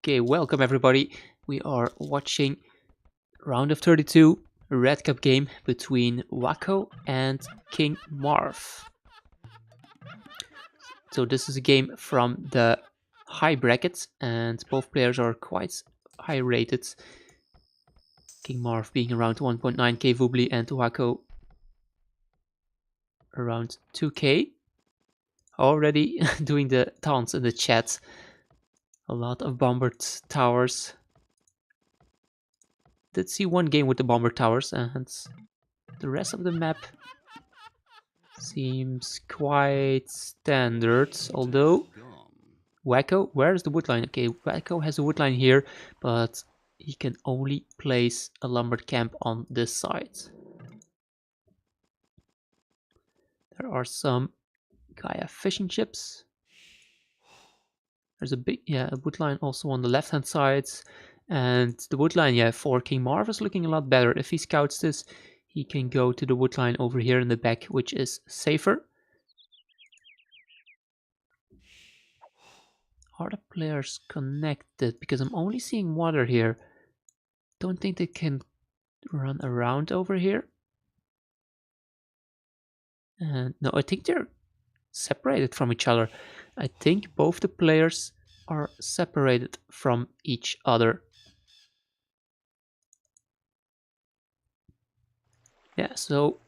Okay, welcome everybody. We are watching round of 32, a Red Cup game between Wakko and King Marv. So this is a game from the high brackets and both players are quite high rated. King Marv being around 1.9k Vubli and Wakko around 2k. Already doing the taunts in the chat. A lot of bombered towers. Did see one game with the bomber towers, and the rest of the map seems quite standard. Although Wakko, where is the woodline? Okay, Wakko has a woodline here, but he can only place a lumber camp on this side. There are some Gaia fishing ships. There's a big, a woodline also on the left hand side. And the woodline, for King Marv is looking a lot better. If he scouts this, he can go to the woodline over here in the back, which is safer. Are the players connected? Because I'm only seeing water here. Don't think they can run around over here. And no, I think they're separated from each other. I think both the players are separated from each other. Yeah, so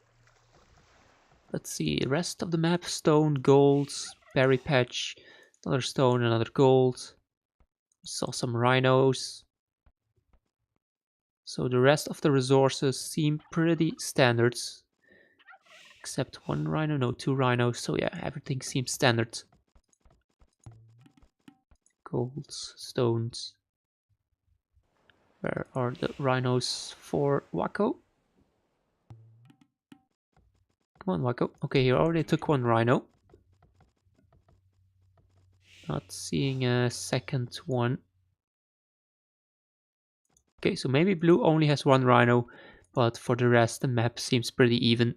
let's see. Rest of the map: stone, gold, berry patch, another stone, another gold. We saw some rhinos. So the rest of the resources seem pretty standard. Except one rhino, no, two rhinos. So yeah, everything seems standard. Golds, stones. Where are the rhinos for Wakko? Come on, Wakko. Okay, he already took one rhino. Not seeing a second one. Okay, so maybe blue only has one rhino, but for the rest the map seems pretty even.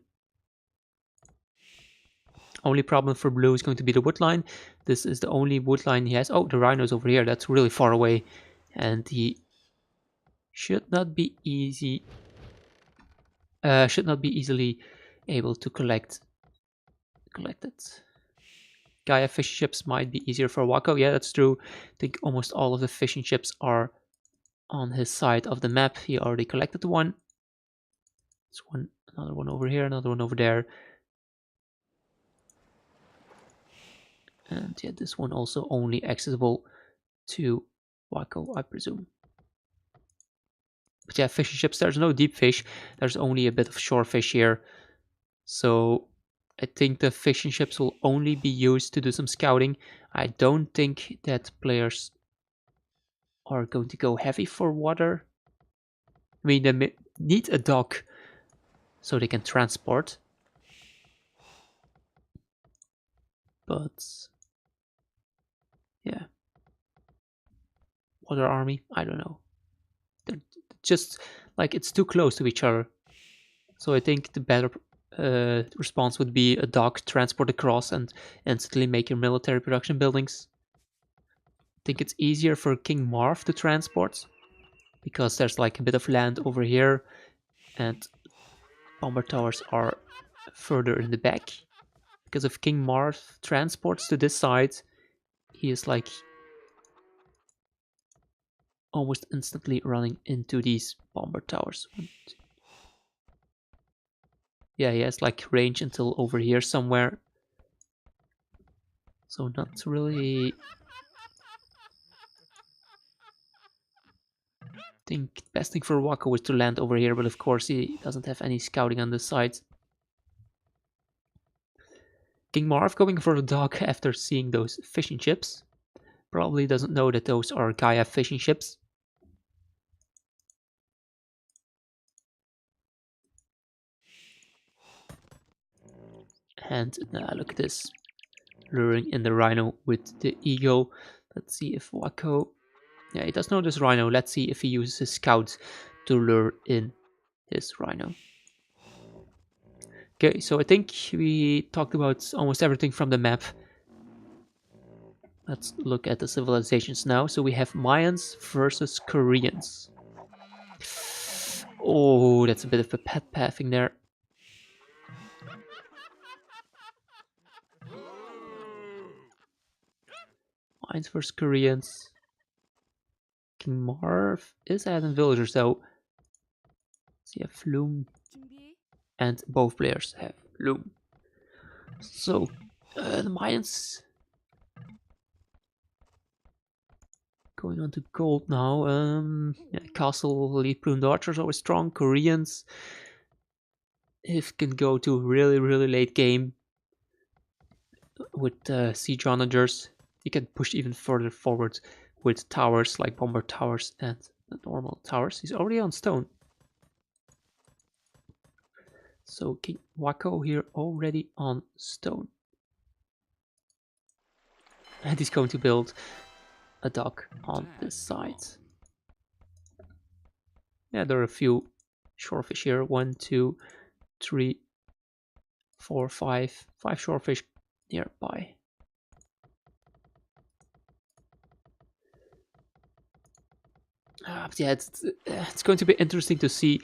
Only problem for blue is going to be the woodline. This is the only woodline he has. Oh, the rhino's over here. That's really far away. And he should not be easily able to collect it. Gaia fishing ships might be easier for Wakko. Yeah, that's true. I think almost all of the fishing ships are on his side of the map. He already collected one. There's one, another one over here, another one over there. And yeah, this one also only accessible to Wakko, I presume. But yeah, fishing ships, there's no deep fish. There's only a bit of shore fish here. So I think the fishing ships will only be used to do some scouting. I don't think that players are going to go heavy for water. I mean, they need a dock so they can transport. But yeah. Water army, I don't know. They're just like, it's too close to each other. So I think the better response would be a dock, transport across, and instantly make your military production buildings. I think it's easier for King Marv to transport, because there's like a bit of land over here, and bomber towers are further in the back. Because if King Marv transports to this side, he is like almost instantly running into these bomber towers. Yeah, he has like range until over here somewhere. So not really. I think best thing for Wakko is to land over here, but of course he doesn't have any scouting on this side. King Marv going for a dock after seeing those fishing ships. Probably doesn't know that those are Gaia fishing ships. And look at this. Luring in the rhino with the eagle. Let's see if Wakko... Yeah, he does know this rhino. Let's see if he uses his scouts to lure in his rhino. Okay, so I think we talked about almost everything from the map. Let's look at the civilizations now. So we have Mayans versus Koreans. Oh, that's a bit of a pet pathing there. Mayans versus Koreans. King Marv is adding villagers though. So you have Loom. And both players have Loom. So, the Mayans going on to gold now. Yeah, Castle, Elite Pruned Archers always strong. Koreans, if can go to really late game with siege onagers, you can push even further forward with towers like bomber towers and normal towers. He's already on stone. So King Wakko here already on stone. And he's going to build a dock on this side. Yeah, there are a few shorefish here. 1, 2, 3, 4, 5. 5 shorefish nearby. Yeah, it's going to be interesting to see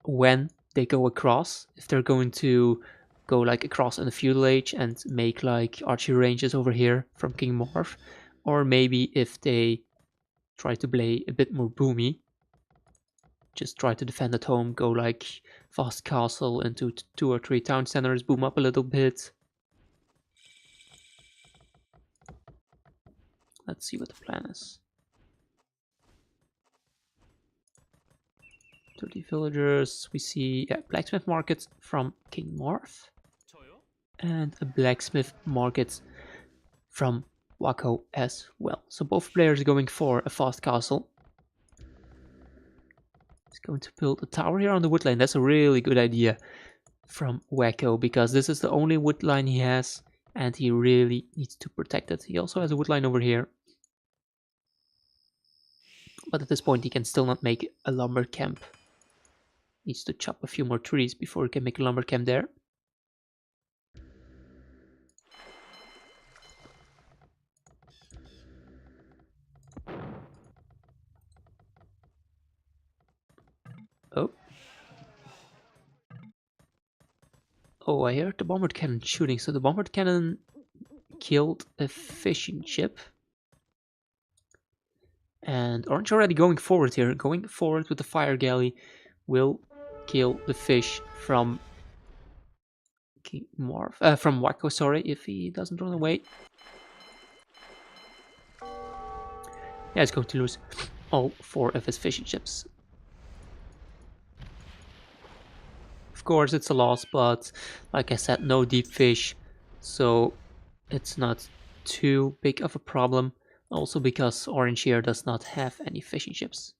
when they go across. If they're going to go like across in the feudal age and make like archery ranges over here from King Marv, or maybe if they try to play a bit more boomy, just try to defend at home, go like fast castle into 2 or 3 town centers, boom up a little bit. Let's see what the plan is. 30 villagers. We see blacksmith market from King Marv and a blacksmith market from Wakko as well. So both players are going for a fast castle. He's going to build a tower here on the wood line. That's a really good idea from Wakko because this is the only wood line he has and he really needs to protect it. He also has a wood line over here. But at this point he can still not make a lumber camp. Needs to chop a few more trees before he can make a lumber camp there. Oh. Oh, I heard the bombard cannon shooting. So the bombard cannon killed a fishing ship. And Orange already going forward here. Going forward with the fire galley will kill the fish from King Marv, from Wakko, sorry, if he doesn't run away. Yeah, he's going to lose all 4 of his fishing ships. Of course, it's a loss, but like I said, no deep fish, so it's not too big of a problem. Also because Orange here does not have any fishing ships.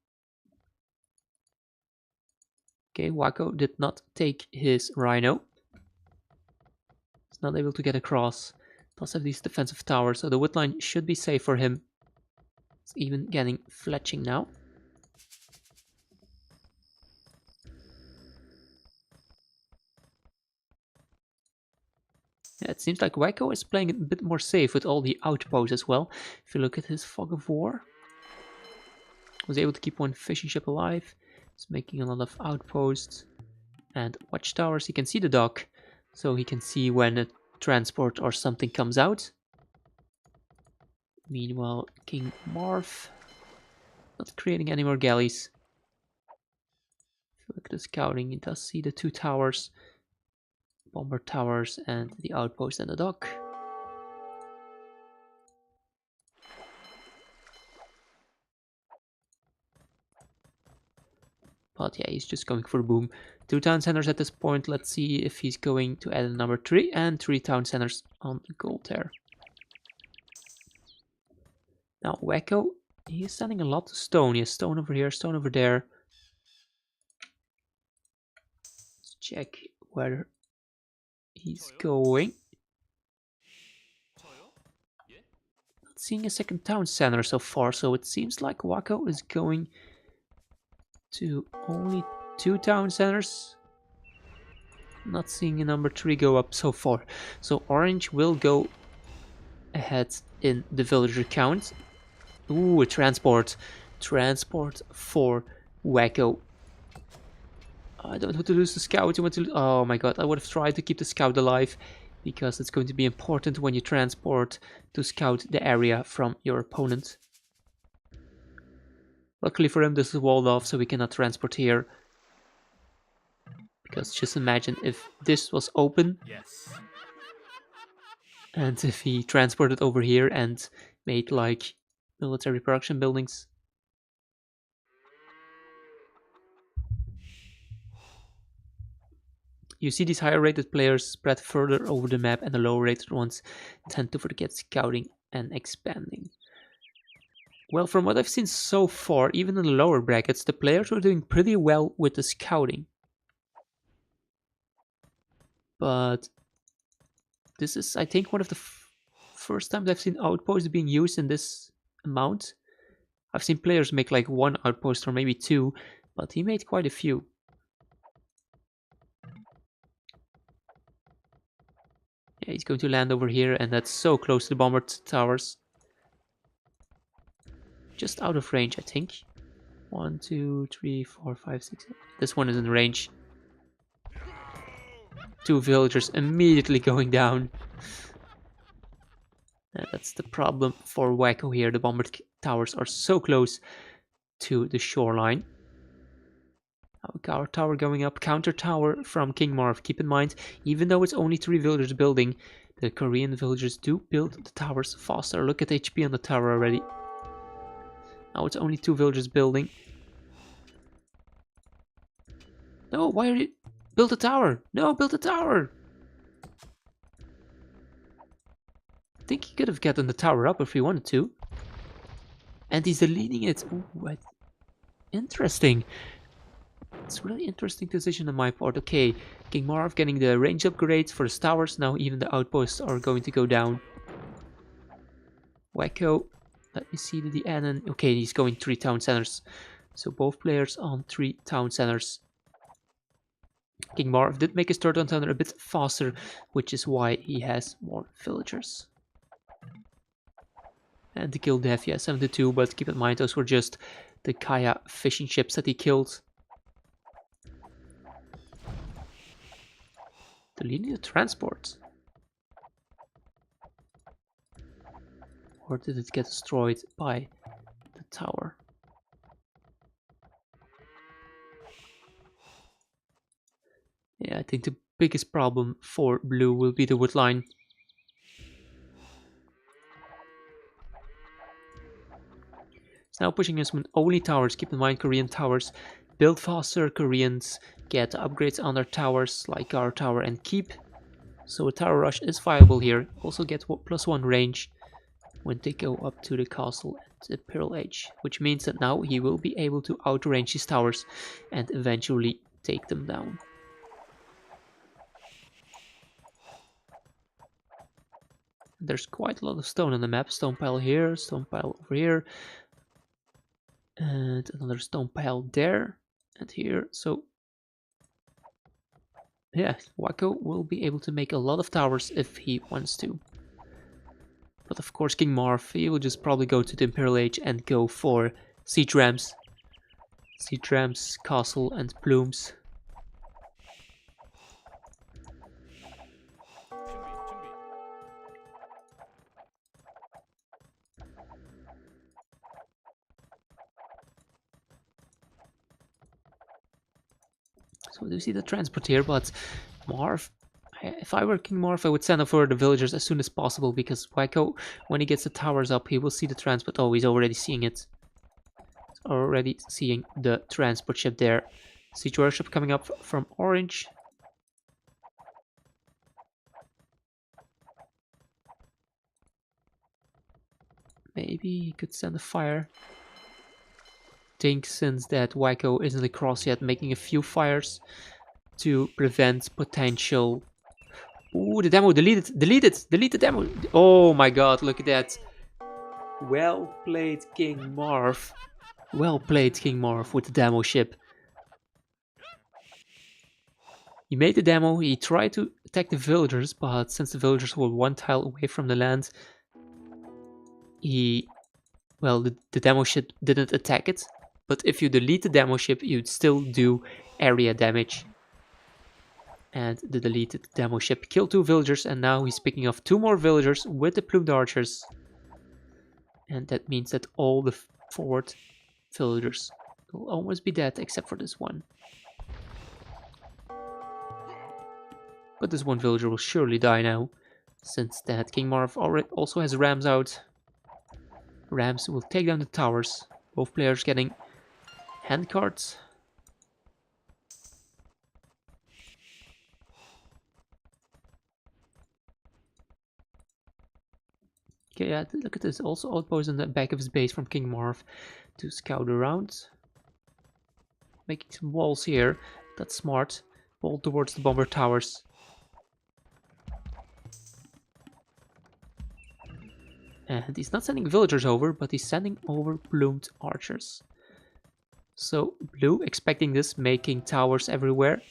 Okay, Wakko did not take his Rhino. He's not able to get across. Does have these defensive towers, so the wood line should be safe for him. It's even getting fletching now. Yeah, it seems like Wakko is playing a bit more safe with all the outposts as well. If you look at his Fog of War, was able to keep 1 fishing ship alive. He's making a lot of outposts and watchtowers. He can see the dock, so he can see when a transport or something comes out. Meanwhile, King Marv not creating any more galleys. If you look at the scouting, he does see the 2 towers, bomber towers, and the outpost and the dock. But yeah, he's just going for boom. 2 town centers at this point. Let's see if he's going to add a number 3 and 3 town centers on gold there. Now Wakko, he's sending a lot of stone. He has stone over here, stone over there. Let's check where he's going. Not seeing a second town center so far, so it seems like Wakko is going to only 2 town centers. Not seeing a number 3 go up so far. So Orange will go ahead in the villager count. Ooh, a transport. Transport for Wakko. I don't want to lose the scout. I want to. Oh my god! I would have tried to keep the scout alive, because it's going to be important when you transport to scout the area from your opponent. Luckily for him, this is walled off, so we cannot transport here. Because just imagine if this was open, Yes. and if he transported over here and made like military production buildings. You see these higher rated players spread further over the map, and the lower rated ones tend to forget scouting and expanding. Well, from what I've seen so far, even in the lower brackets, the players were doing pretty well with the scouting. But this is, I think, one of the first times I've seen outposts being used in this amount. I've seen players make like one outpost or maybe two, but he made quite a few. Yeah, he's going to land over here, and that's so close to the bomber towers. Just out of range, I think. 1, 2, 3, 4, 5, 6. This one is in range. 2 villagers immediately going down. That's the problem for Wakko here. The bomber towers are so close to the shoreline. Our tower going up. Counter tower from King Marv. Keep in mind, even though it's only 3 villagers building, the Korean villagers do build the towers faster. Look at HP on the tower already. Now it's only 2 villagers building. No, why are you... Build a tower! No, build a tower! I think he could have gotten the tower up if he wanted to. And he's deleting it. Ooh, what? Interesting. It's a really interesting decision on my part. Okay, King Marv getting the range upgrades for the towers. Now even the outposts are going to go down. Wakko. Let me see the Annan. Okay, he's going 3 town centers. So both players on 3 town centers. King Marv did make his third town center a bit faster, which is why he has more villagers. And he killed Defia 72, but keep in mind those were just the Kaya fishing ships that he killed. Deleting the transport. Or did it get destroyed by the tower? Yeah, I think the biggest problem for blue will be the wood line. It's now pushing us with only towers. Keep in mind, Korean towers build faster. Koreans get upgrades on their towers, like our tower and keep. So a tower rush is viable here. Also get +1 range when they go up to the castle at the Pearl Age, which means that now he will be able to outrange his towers and eventually take them down. There's quite a lot of stone on the map. Stone pile here, stone pile over here, and another stone pile there and here. So yeah, Wakko will be able to make a lot of towers if he wants to. But of course, King Marv, he will just probably go to the Imperial Age and go for siege rams. Siege rams, castle, and plumes. So do you see the transport here? But Marv, if I were King Marv, I would send over the villagers as soon as possible, because Wakko, when he gets the towers up, he will see the transport. Oh, he's already seeing it. He's already seeing the transport ship there. Siege warship coming up from orange. Maybe he could send a fire. Think since that Wakko isn't across yet, making a few fires to prevent potential. Ooh, the demo, delete it, delete the demo. Oh my god, look at that. Well played, King Marv. Well played, King Marv, with the demo ship. He made the demo, he tried to attack the villagers, but since the villagers were 1 tile away from the land, well, the demo ship didn't attack it, but if you delete the demo ship, you'd still do area damage. And the deleted demo ship killed 2 villagers, and now he's picking off 2 more villagers with the plumed archers. And that means that all the forward villagers will almost be dead except for this one. But this one villager will surely die now, since that King Marv already also has rams out. Rams will take down the towers, both players getting handcards. Okay, yeah, look at this, also outpost on the back of his base from King Marv to scout around. Making some walls here, that's smart. Wall towards the bomber towers. And he's not sending villagers over, but he's sending over plumed archers. So blue expecting this, making towers everywhere.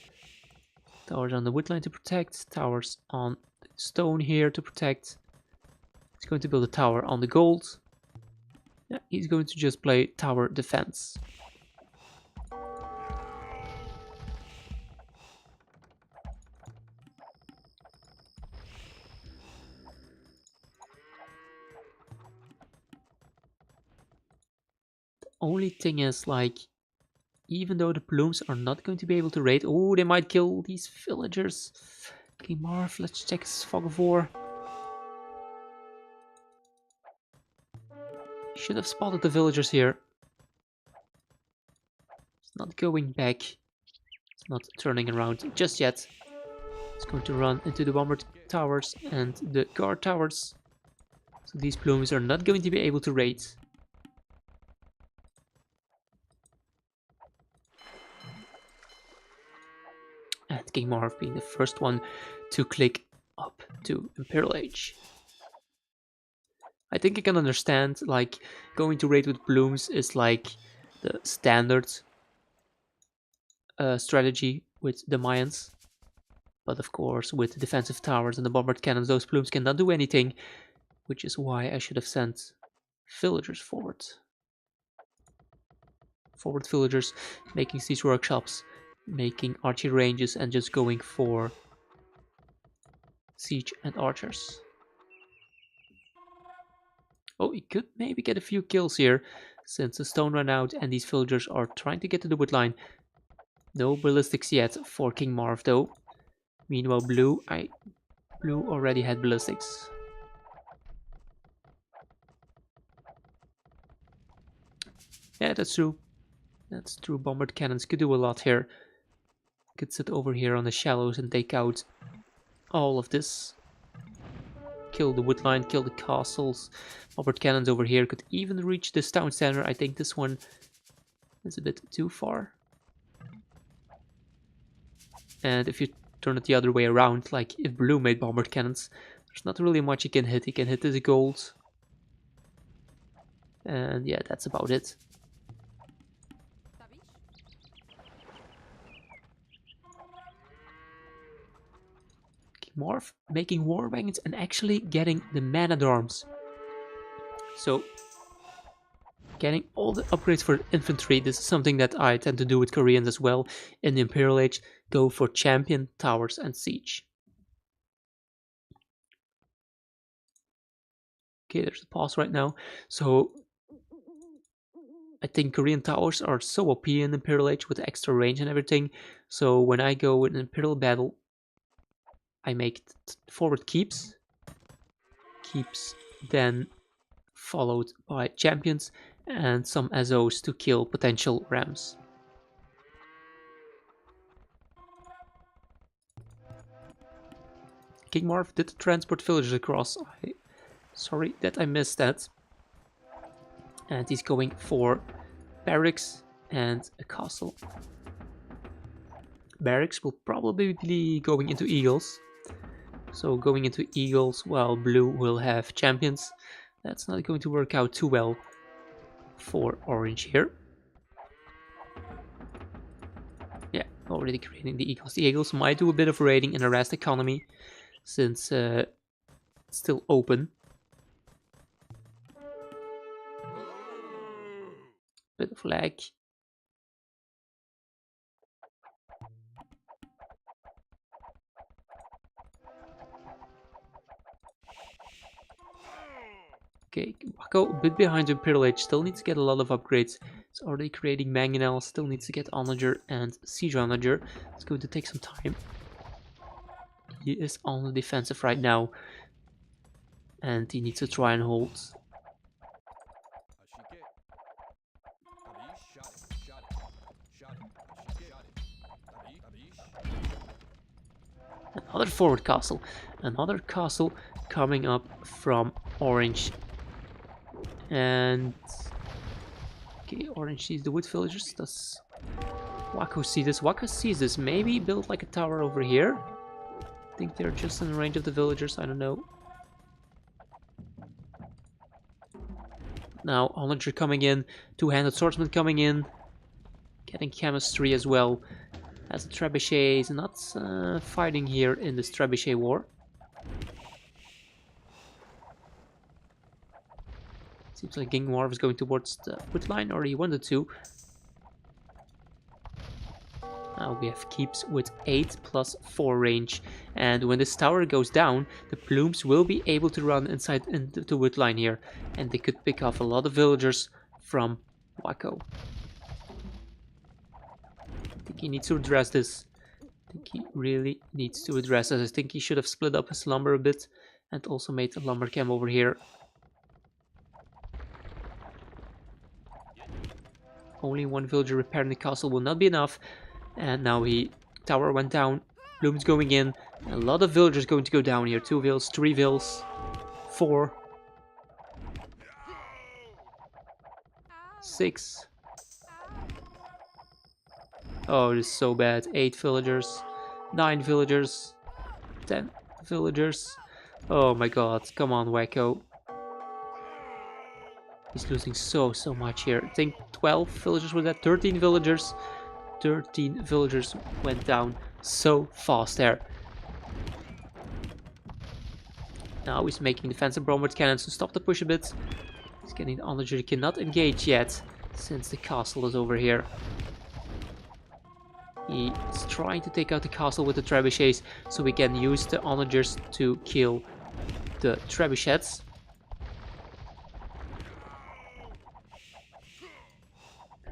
Towers on the wood line to protect, towers on stone here to protect. He's going to build a tower on the gold. Yeah, he's going to just play tower defense. The only thing is, like, even though the plumes are not going to be able to raid, oh, they might kill these villagers. King Marv, let's check his fog of war. Should have spotted the villagers here. It's not going back. It's not turning around just yet. It's going to run into the bomber towers and the guard towers. So these plumes are not going to be able to raid. And King Marv being the first one to click up to Imperial Age. I think I can understand, like, going to raid with blooms is like the standard strategy with the Mayans. But of course, with the defensive towers and the bombard cannons, those plumes cannot do anything, which is why I should have sent villagers forward. Forward villagers, making siege workshops, making archery ranges, and just going for siege and archers. Oh, he could maybe get a few kills here, since the stone ran out and these villagers are trying to get to the wood line. No ballistics yet for King Marv though. Meanwhile, blue already had ballistics. Yeah, that's true. That's true. Bombard cannons could do a lot here. Could sit over here on the shallows and take out all of this. Kill the wood line, kill the castles. Bombard cannons over here could even reach this town center. I think this one is a bit too far. And if you turn it the other way around, like if blue made bombard cannons, there's not really much he can hit. He can hit this gold. And yeah, that's about it. Marv making war wagons and actually getting the man-at-arms. So getting all the upgrades for infantry. This is something that I tend to do with Koreans as well in the Imperial Age. Go for champion, towers and siege. Okay, there's a pause right now. So I think Korean towers are so OP in Imperial Age with extra range and everything. So when I go in an Imperial battle, I make forward keeps, then followed by champions and some SOs to kill potential rams. King Marv did transport villagers across. Sorry that I missed that. And he's going for barracks and a castle. Barracks will probably be going into eagles. So going into eagles, while blue will have champions. That's not going to work out too well for orange here. Yeah, already creating the eagles. The eagles might do a bit of raiding in the rest economy, since it's still open. Bit of lag. Okay, Wakko a bit behind Imperial Age, still needs to get a lot of upgrades. It's already creating Mangonel, still needs to get Onager and Siege Onager. It's going to take some time. He is on the defensive right now. And he needs to try and hold. Another forward castle. Another castle coming up from Orange. And okay, Orange sees the wood villagers. Does Wakko see this? Wakko sees this. Maybe build like a tower over here. I think they're just in range of the villagers. I don't know. Now Onager coming in. Two-handed swordsman coming in. Getting chemistry as well. As the Trebuchet is not fighting here in this Trebuchet war. Seems like King Marv is going towards the wood line, or he wanted to. Now we have keeps with 8 plus 4 range. And when this tower goes down, the plumes will be able to run inside into the wood line here. And they could pick off a lot of villagers from Wakko. I think he needs to address this. I think he really needs to address this. I think he should have split up his lumber a bit. And also made a lumber camp over here. Only one villager repairing the castle will not be enough. And now tower went down. Bloom's going in. A lot of villagers going to go down here. 2 vills, 3 vills, 4, 6. Oh, this is so bad. 8 villagers, 9 villagers, 10 villagers. Oh my god, come on, Wakko. He's losing so much here. I think 12 villagers were that, 13 villagers. 13 villagers went down so fast there. Now he's making defensive bombard cannons to stop the push a bit. He's getting the Onager. He cannot engage yet since the castle is over here. He's trying to take out the castle with the trebuchets so we can use the Onagers to kill the trebuchets.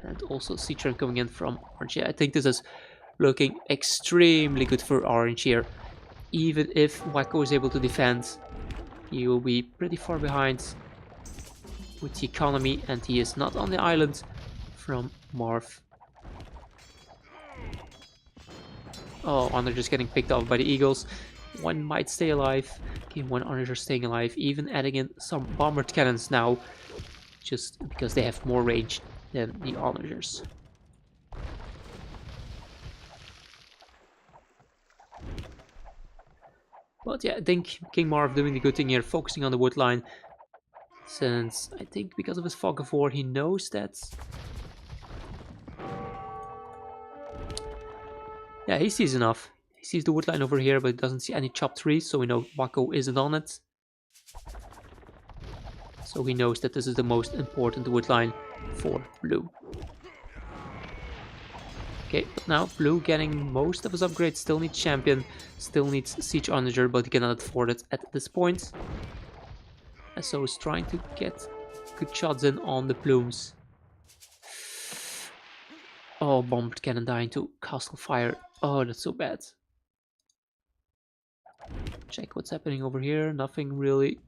And also Citron coming in from Orange. I think this is looking extremely good for Orange here. Even if Wakko is able to defend, he will be pretty far behind with the economy, and he is not on the island from Marv. Oh, Honor just getting picked off by the Eagles. One might stay alive. Okay, one Onager staying alive. Even adding in some bombard cannons now, just because they have more range than the Onagers. But yeah, I think King Marv doing the good thing here, focusing on the wood line. Since I think because of his fog of war, he knows that. Yeah, he sees enough. He sees the wood line over here, but doesn't see any chopped trees, so we know Wakko isn't on it. So he knows that this is the most important wood line for Blue. Okay, but now Blue getting most of his upgrades, still needs Champion, still needs Siege Onager, but he cannot afford it at this point. And so he's trying to get good shots in on the plumes. Oh, bombard cannon dying to castle fire. Oh, that's so bad. Check what's happening over here. Nothing really.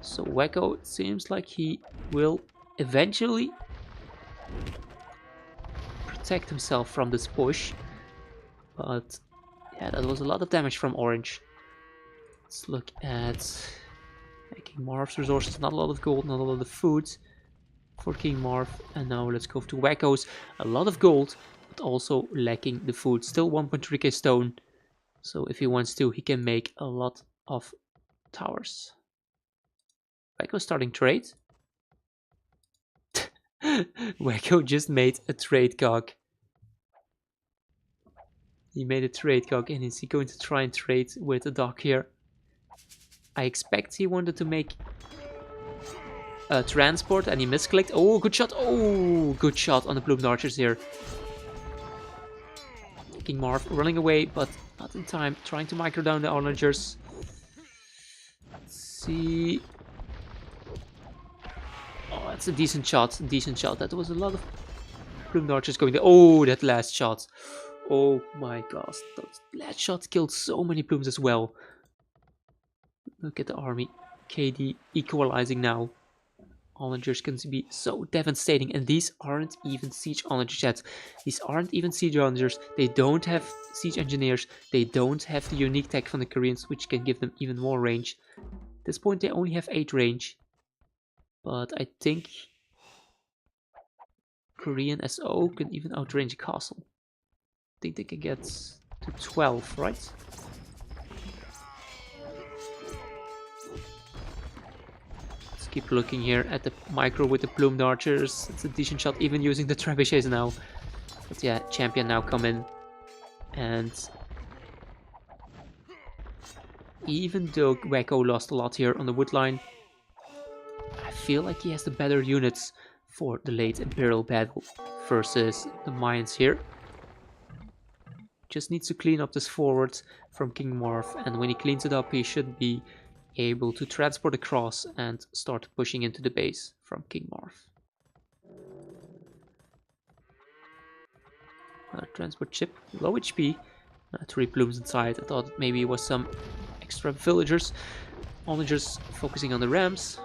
So Wakko, it seems like he will eventually protect himself from this push. But yeah, that was a lot of damage from Orange. Let's look at King Marv's resources. Not a lot of gold, not a lot of food for King Marv. And now let's go to Wakko's. A lot of gold, but also lacking the food. Still 1.3k stone. So if he wants to, he can make a lot of towers. Wakko starting trade. Wakko just made a trade cog. He made a trade cog, and is he going to try and trade with the dock here? I expect he wanted to make a transport and he misclicked. Oh, good shot. Oh, good shot on the Bloom Archers here. King Marv running away, but not in time. Trying to micro down the onagers. Let's see. Oh, that's a decent shot. Decent shot. That was a lot of Bloom Archers going there. Oh, that last shot. Oh my gosh. That last shot killed so many Blooms as well. Look at the army. KD equalizing now. Onagers can be so devastating, and these aren't even siege onagers yet. These aren't even siege onagers. They don't have siege engineers. They don't have the unique tech from the Koreans, which can give them even more range. At this point, they only have 8 range. But I think Korean SO can even outrange a castle. I think they can get to 12, right? Keep looking here at the micro with the plumed archers. It's a decent shot, even using the trebuchets now. But yeah, champion now come in. And even though Wakko lost a lot here on the wood line, I feel like he has the better units for the late Imperial battle versus the Mayans here. Just needs to clean up this forward from King Marv, and when he cleans it up, he should be able to transport across and start pushing into the base from King Marv. Another transport chip, low HP, 3 blooms inside. I thought maybe it was some extra villagers. Onagers focusing on the rams.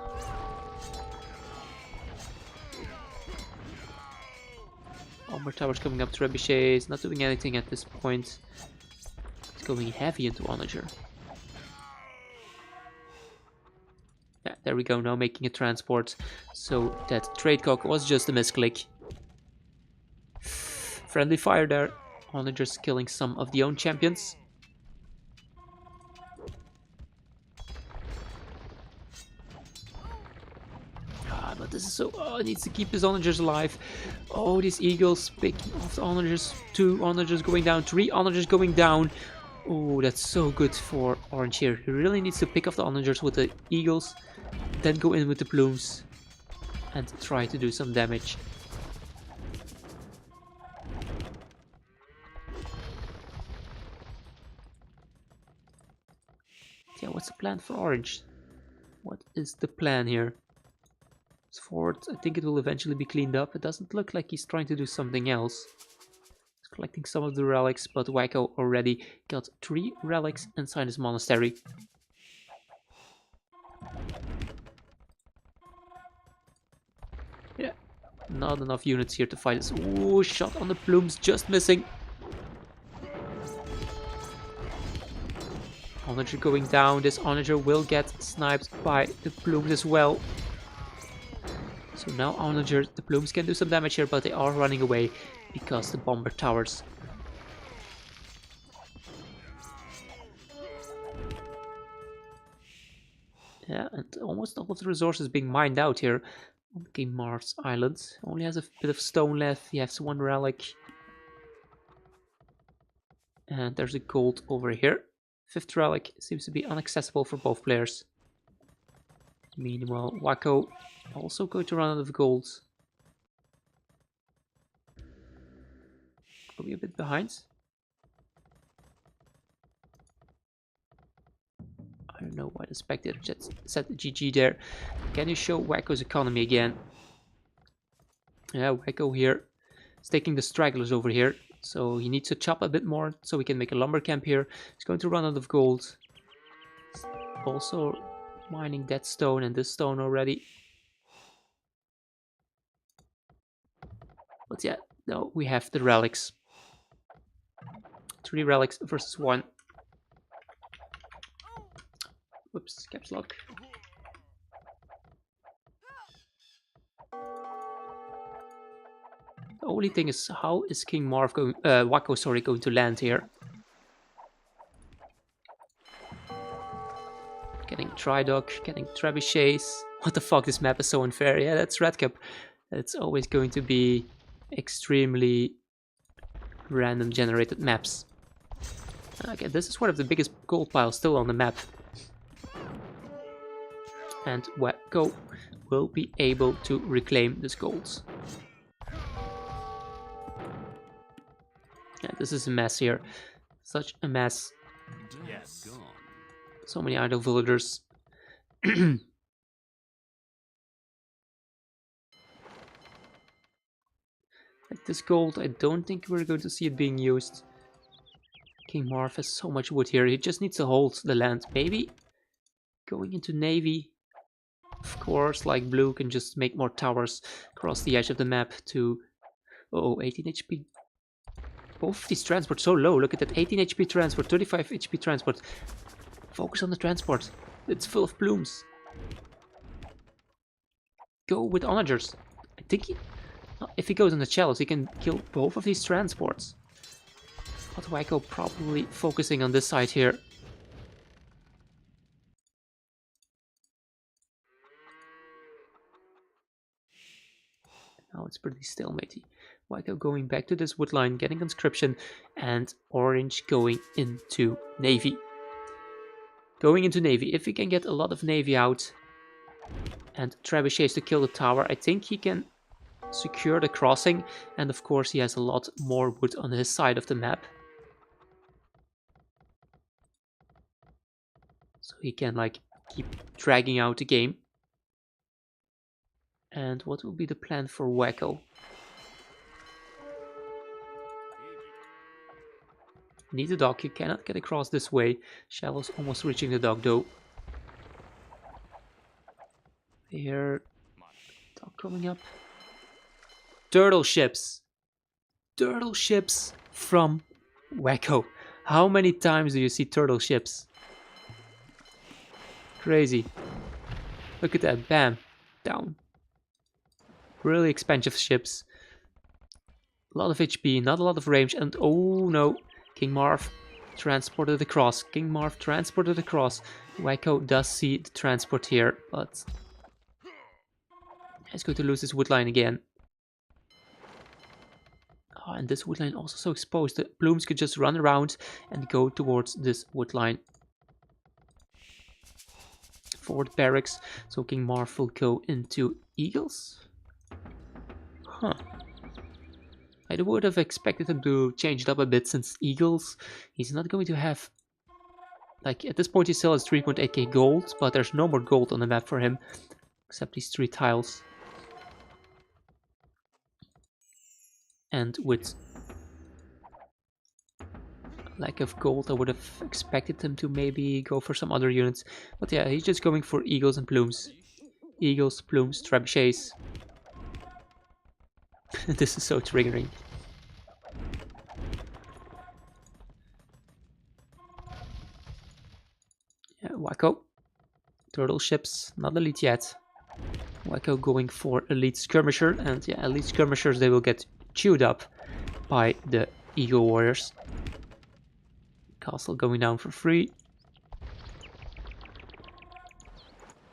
Armor towers coming up, trebuchets, not doing anything at this point. It's going heavy into onager. Yeah, there we go, now making a transport. So that trade cock was just a misclick. Friendly fire there. Onagers killing some of the own champions. But this is so... Oh, it needs to keep his onagers alive. Oh, these eagles picking off the onagers. 2 onagers going down. 3 onagers going down. Oh, that's so good for Orange here. He really needs to pick off the onagers with the eagles. Then go in with the plumes. And try to do some damage. Yeah, what's the plan for Orange? What is the plan here? Forward, I think it will eventually be cleaned up. It doesn't look like he's trying to do something else. He's collecting some of the relics, but Wakko already got 3 relics inside his monastery. Yeah, not enough units here to fight this. Ooh, shot on the plumes, just missing. Onager going down. This onager will get sniped by the plumes as well. So now onagers, the plumes can do some damage here, but they are running away because the bomber towers. Yeah, and almost all of the resources being mined out here on King Marv's island. Only has a bit of stone left. He has 1 relic. And there's a gold over here. 5th relic seems to be inaccessible for both players. Meanwhile, Wakko also going to run out of gold. Are we a bit behind? I don't know why the spectator just said GG there. Can you show Wakko's economy again? Yeah, Wakko here is taking the stragglers over here. So he needs to chop a bit more so we can make a lumber camp here. He's going to run out of gold. Also mining that stone and this stone already. But yeah, no, we have the relics. 3 relics versus 1. Whoops, caps lock. The only thing is, how is King Marv going, Wakko, sorry, going to land here? Getting Tridoc, getting trebuchets. What the fuck, this map is so unfair. Yeah, that's Red Cup. It's always going to be extremely random generated maps. Okay, this is one of the biggest gold piles still on the map. and Wakko will be able to reclaim this gold. Yeah, this is a mess here. Such a mess. Yes. So many idle villagers. Like this gold, I don't think we're going to see it being used. King Marv has so much wood here. He just needs to hold the land. Maybe going into navy. Of course, like blue can just make more towers across the edge of the map to... Oh, 18 HP. Both of these transports so low. Look at that, 18 HP transport, 35 HP transport. Focus on the transport. It's full of blooms. Go with onagers. I think if he goes on the chalice, he can kill both of these transports. But Wakko probably focusing on this side here. Now it's pretty stalematey. Wakko going back to this wood line, getting conscription, and orange going into navy. Going into navy. If he can get a lot of navy out and trebuchets to kill the tower, I think he can secure the crossing. And of course he has a lot more wood on his side of the map. So he can like keep dragging out the game. And what will be the plan for Wakko? Need the dock, you cannot get across this way. Shallow's almost reaching the dock though. Here, dock coming up. Turtle ships! Turtle ships from Wakko. How many times do you see turtle ships? Crazy. Look at that, bam, down. Really expensive ships. A lot of HP, not a lot of range, and oh no. King Marv transported across. King Marv transported across. Wakko does see the transport here, but he's going to lose his wood line again. Oh, and this wood line also so exposed. The blooms could just run around and go towards this wood line. Forward barracks. So King Marv will go into eagles. Huh. I would have expected him to change it up a bit, since eagles, he's not going to have... Like, at this point he still has 3.8k gold, but there's no more gold on the map for him, except these 3 tiles. And with lack of gold, I would have expected him to maybe go for some other units. But yeah, he's just going for eagles and plumes. Eagles, plumes, trebuchets. This is so triggering. Yeah, Wakko. Turtle ships, not elite yet. Wakko going for elite skirmisher, and yeah, elite skirmishers, they will get chewed up by the eagle warriors. Castle going down for free.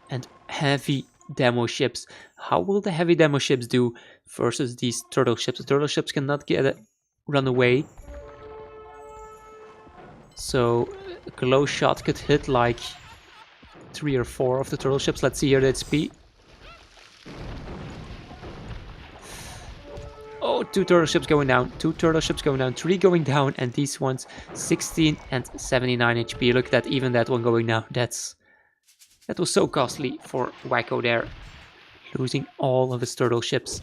And heavy demo ships. How will the heavy demo ships do versus these turtle ships? The turtle ships cannot run away. So a close shot could hit like 3 or 4 of the turtle ships. Let's see here the HP. Oh, 2 turtle ships going down, 2 turtle ships going down, 3 going down, and these ones 16 and 79 HP. Look at that, even that one going down. That was so costly for Wakko there, losing all of his turtle ships.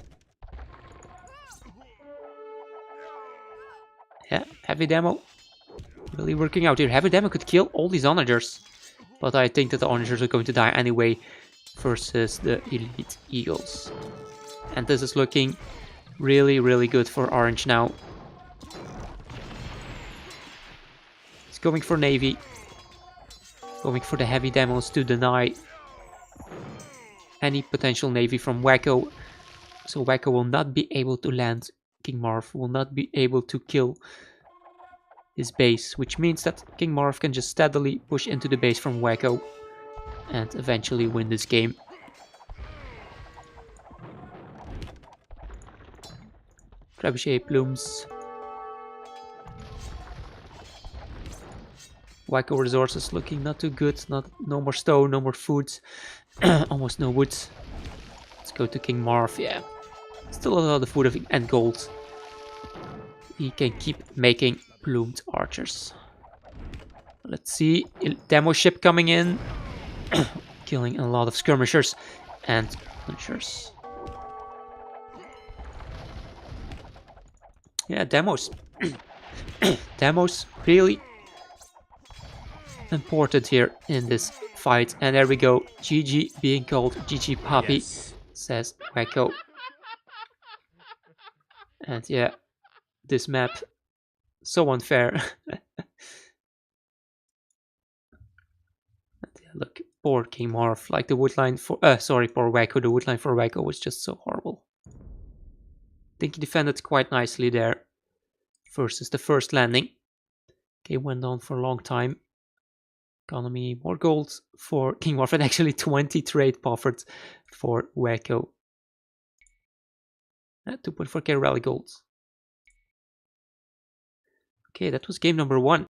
Yeah, heavy demo really working out here. Heavy demo could kill all these onagers, but I think that the onagers are going to die anyway versus the elite eagles. And this is looking really, really good for orange now. He's going for navy. Going for the heavy demos to deny any potential navy from Wakko. So Wakko will not be able to land. King Marv will not be able to kill his base, which means that King Marv can just steadily push into the base from Wakko and eventually win this game. Trebuchet plumes. Wakko resources looking not too good. No more stone, no more food. Almost no wood. Let's go to King Marv, yeah. Still a lot of wood and gold. He can keep making plumed archers. Let's see, demo ship coming in. Killing a lot of skirmishers and punchers. Yeah, demos. Demos really important here in this fight. And there we go. GG being called GG Puppy, yes, says Wakko. And yeah, this map, so unfair. Look, poor King Marv. Like the woodline for sorry, poor Wakko. The woodline for Wakko was just so horrible. I think he defended quite nicely there versus the first landing. Okay, went on for a long time. Economy, more gold for King Marv, and actually 20 trade profit for Wakko. 2.4k rally gold. Okay, that was game number 1.